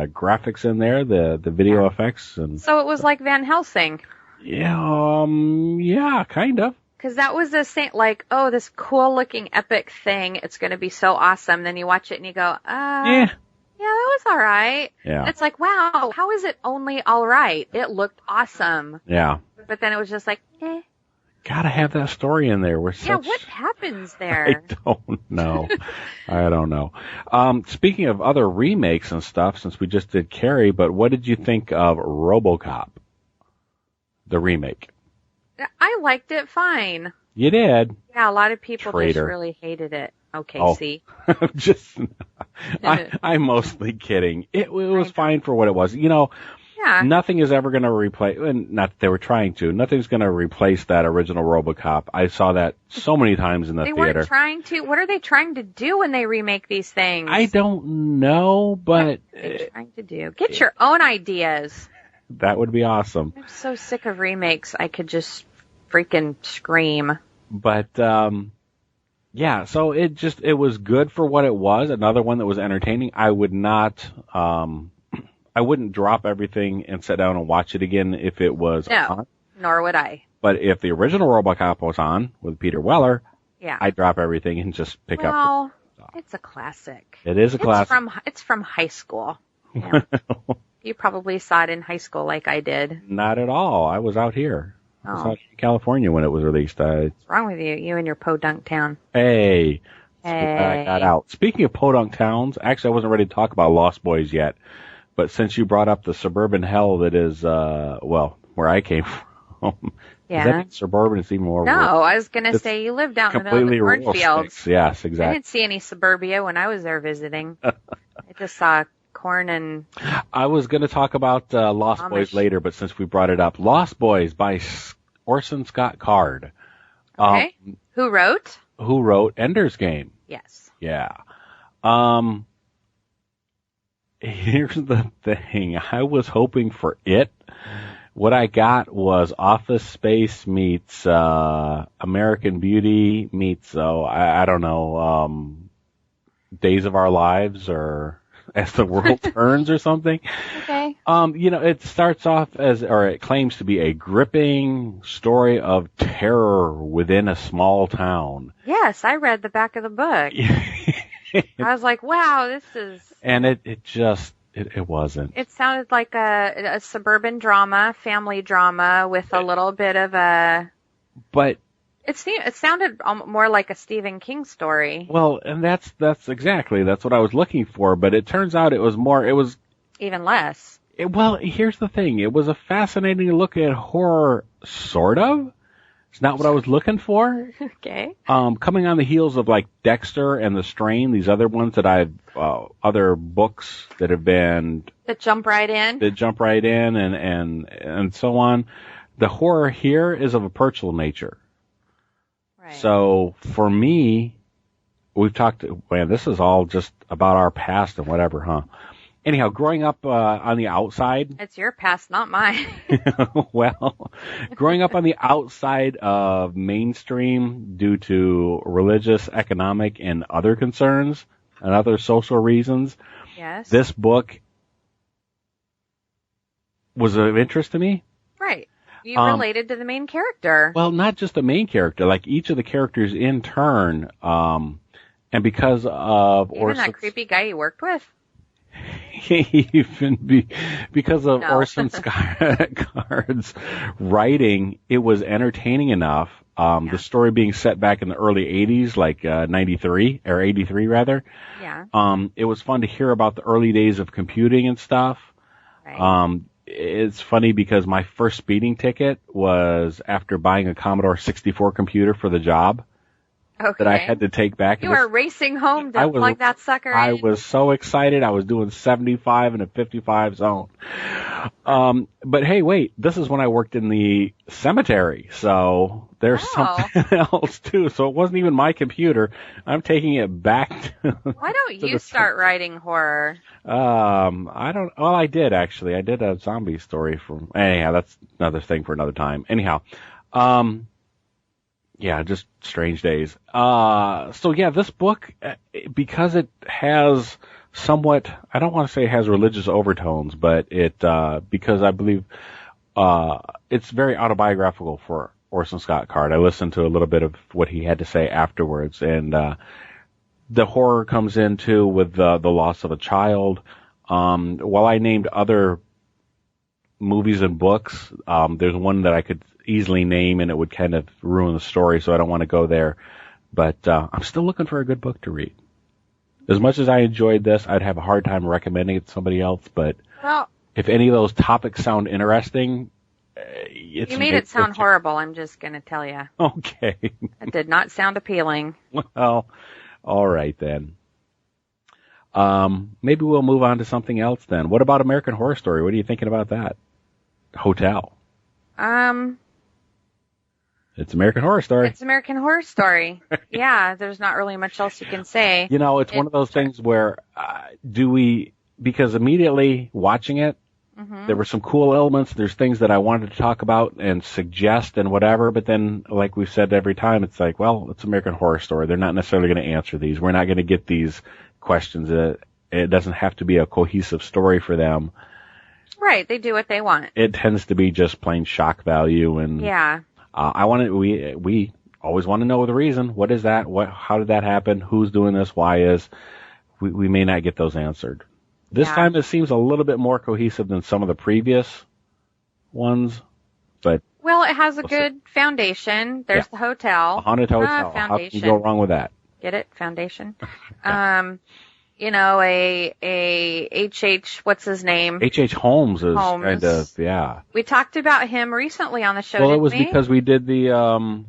graphics in there, the video effects, and So it was like Van Helsing. yeah, kind of. Because that was the same, like, oh, this cool-looking epic thing, it's going to be so awesome. Then you watch it and you go, yeah, that was all right. Yeah. And it's like, wow, how is it only all right? It looked awesome. Yeah. But then it was just like, Gotta have that story in there. What happens there? I don't know. I don't know. Speaking of other remakes and stuff, since we just did Carrie, but what did you think of RoboCop, the remake? I liked it fine. You did? Yeah, a lot of people Traitor. just really hated it. Okay, see. I'm mostly kidding. It was fine for what it was. You know, nothing is ever going to replace, and not that they were trying to, nothing's going to replace that original RoboCop. I saw that so many times in the theater. They weren't trying to. What are they trying to do when they remake these things? I don't know, but... What are they trying to do? Get your own ideas. That would be awesome. I'm so sick of remakes, I could just freaking scream. But, yeah, so it was good for what it was. Another one that was entertaining. I would not, I wouldn't drop everything and sit down and watch it again if it was on. Nor would I. But if the original RoboCop was on with Peter Weller, yeah, I'd drop everything and just pick up. Well, it's a classic. It is a classic. It's from high school. Yeah. You probably saw it in high school like I did. Not at all. I was out here. Oh. I was out in California when it was released. What's wrong with you? You and your podunk town. Hey. I got out. Speaking of podunk towns, actually I wasn't ready to talk about Lost Boys yet, but since you brought up the suburban hell that is, where I came from. Yeah. Is that suburban? It's even more. No, I was going to say you lived out in the middle of the cornfields. Yes, exactly. I didn't see any suburbia when I was there visiting. I just saw corn and... I was going to talk about Lost Boys later, but since we brought it up, Lost Boys by Orson Scott Card. Okay. Who wrote? Who wrote Ender's Game. Yes. Yeah. Here's the thing. I was hoping for it. What I got was Office Space meets American Beauty meets, I don't know, Days of Our Lives or As the World Turns or something. Okay. It starts off it claims to be a gripping story of terror within a small town. Yes, I read the back of the book. I was like, wow, this is... And it wasn't. It sounded like a suburban drama, family drama with a little bit of a... But... It sounded more like a Stephen King story. Well, and that's what I was looking for, but it turns out it was... Even less. Here's the thing. It was a fascinating look at horror, sort of. It's not what I was looking for. Okay. Coming on the heels of like Dexter and The Strain, these other ones that other books that have been... That jump right in. And so on. The horror here is of a personal nature. Right. So for me, we've talked, this is all just about our past and whatever, huh? Anyhow, growing up on the outside... It's your past, not mine. Growing up on the outside of mainstream due to religious, economic, and other concerns and other social reasons, yes, this book was of interest to me. Right. You related to the main character. Well, not just the main character, like each of the characters in turn, and because of... Even that creepy guy you worked with? Because of Orson Scott Card's writing, it was entertaining enough. The story being set back in the early 80s, like 93 or 83 rather. Yeah. It was fun to hear about the early days of computing and stuff. Right. It's funny because my first speeding ticket was after buying a Commodore 64 computer for the job. Okay. That I had to take back. You were racing home to plug that sucker in. I was so excited. I was doing 75 in a 55 zone. But hey, wait, this is when I worked in the cemetery. So there's something else too. So it wasn't even my computer. I'm taking it back to... Why don't you start writing horror? I did actually. I did a zombie story anyhow, that's another thing for another time. Anyhow, yeah, just strange days. This book, because it has somewhat, I don't want to say it has religious overtones, but it, because I believe, it's very autobiographical for Orson Scott Card. I listened to a little bit of what he had to say afterwards, and, the horror comes in too with, the loss of a child. While I named other movies and books, there's one that I could easily name and it would kind of ruin the story, so I don't want to go there. But, I'm still looking for a good book to read. As much as I enjoyed this, I'd have a hard time recommending it to somebody else, but if any of those topics sound interesting, you made it sound horrible, I'm just going to tell you. Okay. It did not sound appealing. Well, all right then. Maybe we'll move on to something else then. What about American Horror Story? What are you thinking about that? Hotel. It's American Horror Story. It's American Horror Story. Yeah, there's not really much else you can say. You know, it's one of those things where, because immediately watching it, there were some cool elements. There's things that I wanted to talk about and suggest and whatever, but then, like we've said every time, it's like, well, it's American Horror Story. They're not necessarily going to answer these. We're not going to get these questions. It doesn't have to be a cohesive story for them. Right, they do what they want. It tends to be just plain shock value, and yeah. We always want to know the reason. What is that? How did that happen? Who's doing this? Why is? We may not get those answered. This time it seems a little bit more cohesive than some of the previous ones, but well, it has a good foundation. There's the hotel, a haunted hotel. Foundation. How can you go wrong with that? Get it? Foundation. You know, a H.H. what's his name? H.H. Holmes is kind of, yeah. We talked about him recently on the show, well, didn't it was we? because we did the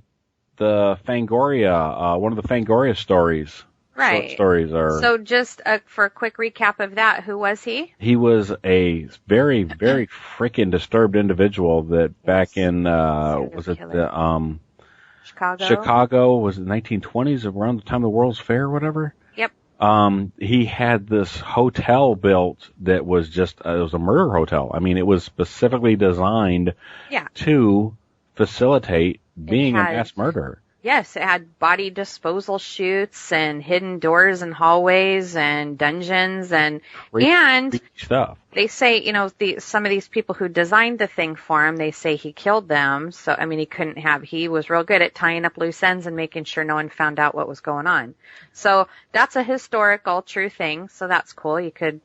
Fangoria, one of the Fangoria stories. Right. Short stories are. So just for a quick recap of that, who was he? He was a very, very freaking disturbed individual that back in, was it the, Chicago, was it 1920s, around the time of the World's Fair or whatever? Yep. He had this hotel built that was just, it was a murder hotel. I mean, it was specifically designed to facilitate being a mass murder. Yes, it had body disposal chutes and hidden doors and hallways and dungeons and stuff. They say, you know, some of these people who designed the thing for him, they say he killed them. So, I mean, he was real good at tying up loose ends and making sure no one found out what was going on. So that's a historical true thing. So that's cool. You could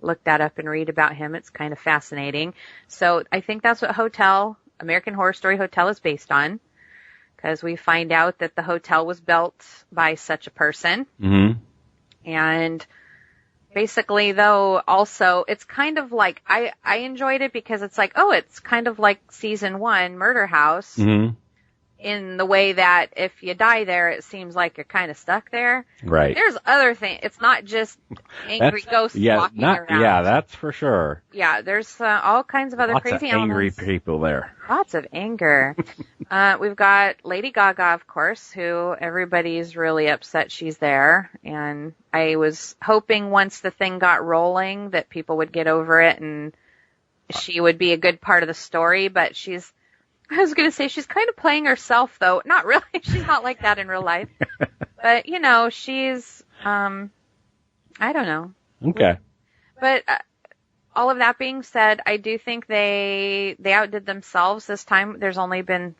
look that up and read about him. It's kind of fascinating. So I think that's what American Horror Story Hotel is based on. Because we find out that the hotel was built by such a person. Mm-hmm. And basically, though, also, it's kind of like, I enjoyed it because it's like, it's kind of like season 1, Murder House. Mm-hmm. In the way that if you die there, it seems like you're kind of stuck there. Right. But there's other things. It's not just angry ghosts walking around. Yeah, that's for sure. Yeah, there's all kinds of other crazy elements. Angry people there. Lots of anger. We've got Lady Gaga, of course, who everybody's really upset she's there. And I was hoping once the thing got rolling that people would get over it and she would be a good part of the story. But I was going to say she's kind of playing herself, though. Not really. She's not like that in real life. But, you know, she's, I don't know. Okay. But all of that being said, I do think they outdid themselves this time. There's only been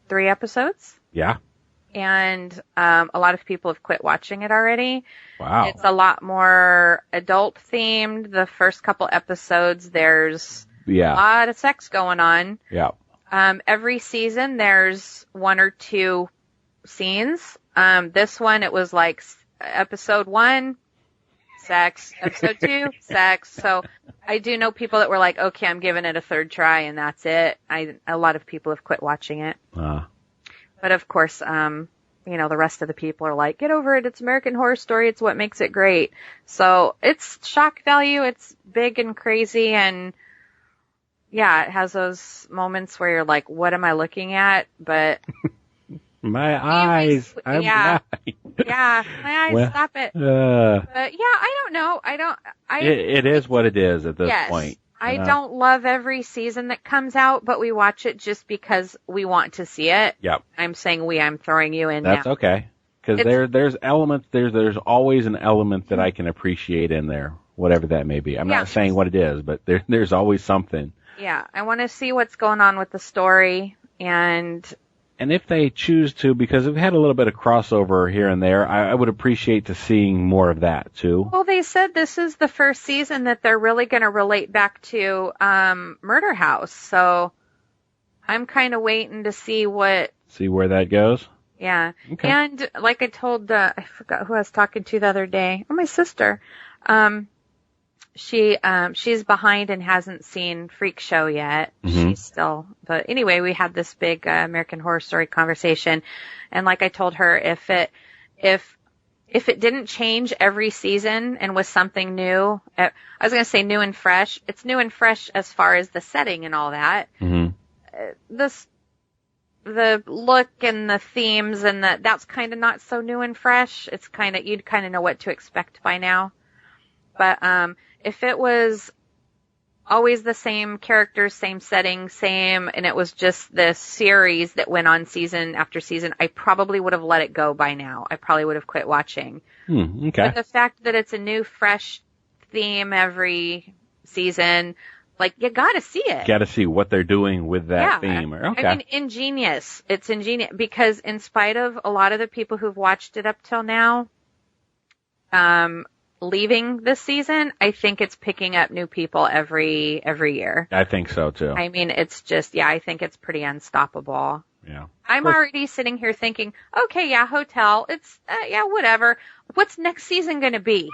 3 episodes. Yeah. And a lot of people have quit watching it already. Wow. It's a lot more adult themed. The first couple episodes, there's a lot of sex going on. Yeah. Every season there's 1 or 2 scenes. This one, it was like episode 1, sex, episode 2, sex. So I do know people that were like, okay, I'm giving it a 3rd try and that's it. A lot of people have quit watching it. But of course, you know, the rest of the people are like, get over it. It's American Horror Story. It's what makes it great. So it's shock value. It's big and crazy and yeah, it has those moments where you're like, what am I looking at? But my eyes. Yeah, my eyes. Stop it. But yeah, I don't know. It is what it is at this point. I don't love every season that comes out, but we watch it just because we want to see it. Yep. I'm saying I'm throwing you in That's now. okay. Because there's elements, there's always an element that I can appreciate in there, whatever that may be. I'm not saying what it is, but there's always something. Yeah, I want to see what's going on with the story, and if they choose to, because we've had a little bit of crossover here and there, I would appreciate to seeing more of that too. Well, they said this is the first season that they're really going to relate back to Murder House, so I'm kind of waiting to see where that goes. Yeah, okay. And like I told, I forgot who I was talking to the other day. Oh, my sister. She's behind and hasn't seen Freak Show yet. Mm-hmm. She's still, but anyway, we had this big American Horror Story conversation, and like I told her, if it didn't change every season and was something new, I was going to say new and fresh. It's new and fresh as far as the setting and all that. Mm-hmm. The look and the themes and that's kind of not so new and fresh. It's you'd kind of know what to expect by now. But if it was always the same characters, same setting, and it was just this series that went on season after season, I probably would have let it go by now. I probably would have quit watching. Okay. But the fact that it's a new, fresh theme every season, like, you gotta see it. Gotta see what they're doing with that theme. Okay. I mean, ingenious. It's ingenious because in spite of a lot of the people who've watched it up till now, leaving this season, I think it's picking up new people every year. I think so too. I mean, it's just, I think it's pretty unstoppable. Yeah. I'm already sitting here thinking, okay, hotel. It's, whatever. What's next season going to be?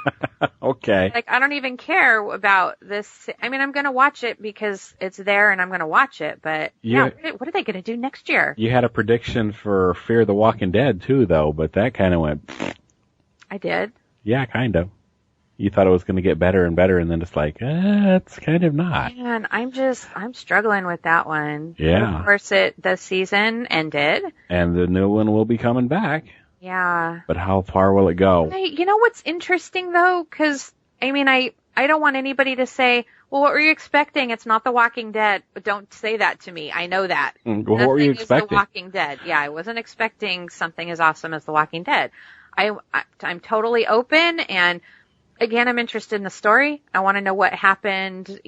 Okay. Like, I don't even care about this. I mean, I'm going to watch it because it's there and I'm going to watch it. But, what are they going to do next year? You had a prediction for Fear the Walking Dead, too, though, but that kind of went... I did? Yeah, kind of. You thought it was going to get better and better, and then it's like, it's kind of not. Man, I'm struggling with that one. Yeah. Of course, the season ended. And the new one will be coming back. Yeah. But how far will it go? You know what's interesting, though? Because, I mean, I don't want anybody to say, well, what were you expecting? It's not The Walking Dead. But don't say that to me. I know that. Well, what were you expecting? The Walking Dead. Yeah, I wasn't expecting something as awesome as The Walking Dead. I'm totally open, and again, I'm interested in the story. I want to know what happened,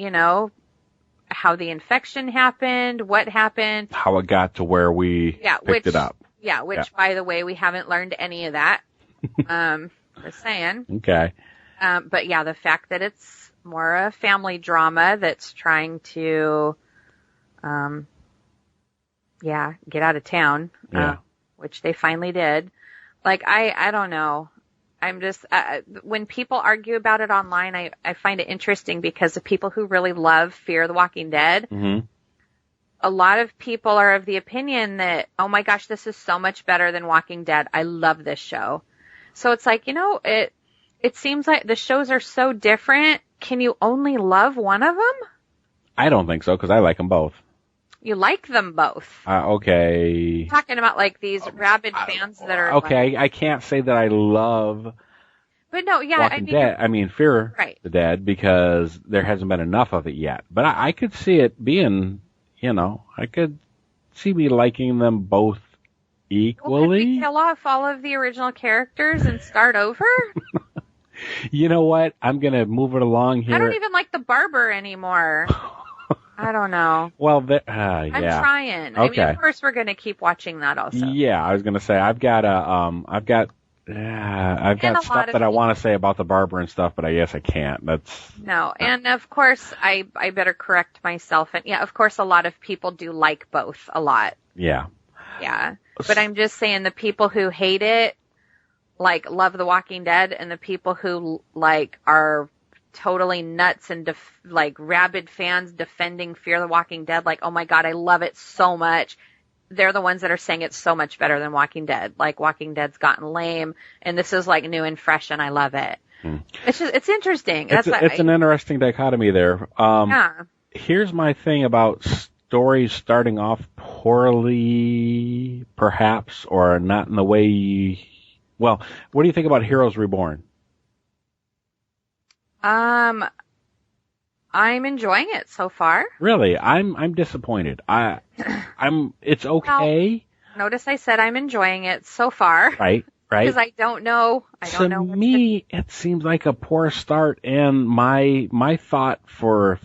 how the infection happened, what happened. How it got to where we picked it up. Yeah, by the way, we haven't learned any of that. Just saying. Okay. But yeah, the fact that it's more a family drama that's trying to, get out of town, which they finally did. Like, I don't know. I'm just, when people argue about it online, I find it interesting because the people who really love Fear the Walking Dead, mm-hmm. a lot of people are of the opinion that, oh my gosh, this is so much better than Walking Dead. I love this show. So it's like, it seems like the shows are so different. Can you only love one of them? I don't think so, because I like them both. You like them both. Okay. I'm talking about like these rabid fans that are. Okay, I can't say that I love. But no, Walking Dead. I mean, Fear the Dead, because there hasn't been enough of it yet. But I could see it being, I could see me liking them both equally. Well, could we kill off all of the original characters and start over? You know what? I'm gonna move it along here. I don't even like the barber anymore. I don't know. Well, yeah. I'm trying. Okay. I mean, of course, we're going to keep watching that also. Yeah, I was going to say I've got stuff that I want to say about the barber and stuff, but I guess I can't. No, and of course, I better correct myself. And yeah, of course, a lot of people do like both a lot. Yeah. Yeah, but I'm just saying the people who hate it, like, love The Walking Dead, and the people who are totally nuts and rabid fans defending Fear the Walking Dead, like, oh my god, I love it so much. They're the ones that are saying it's so much better than Walking Dead. Like, Walking Dead's gotten lame, and this is like new and fresh, and I love it. It's interesting. It's an interesting dichotomy there. Yeah. Here's my thing about stories starting off poorly, perhaps, or not in the way. Well, what do you think about Heroes Reborn? I'm enjoying it so far. Really? I'm disappointed. It's okay. Well, notice I said I'm enjoying it so far. Right. right? Because I don't know. To me, it seems like a poor start, and my thought for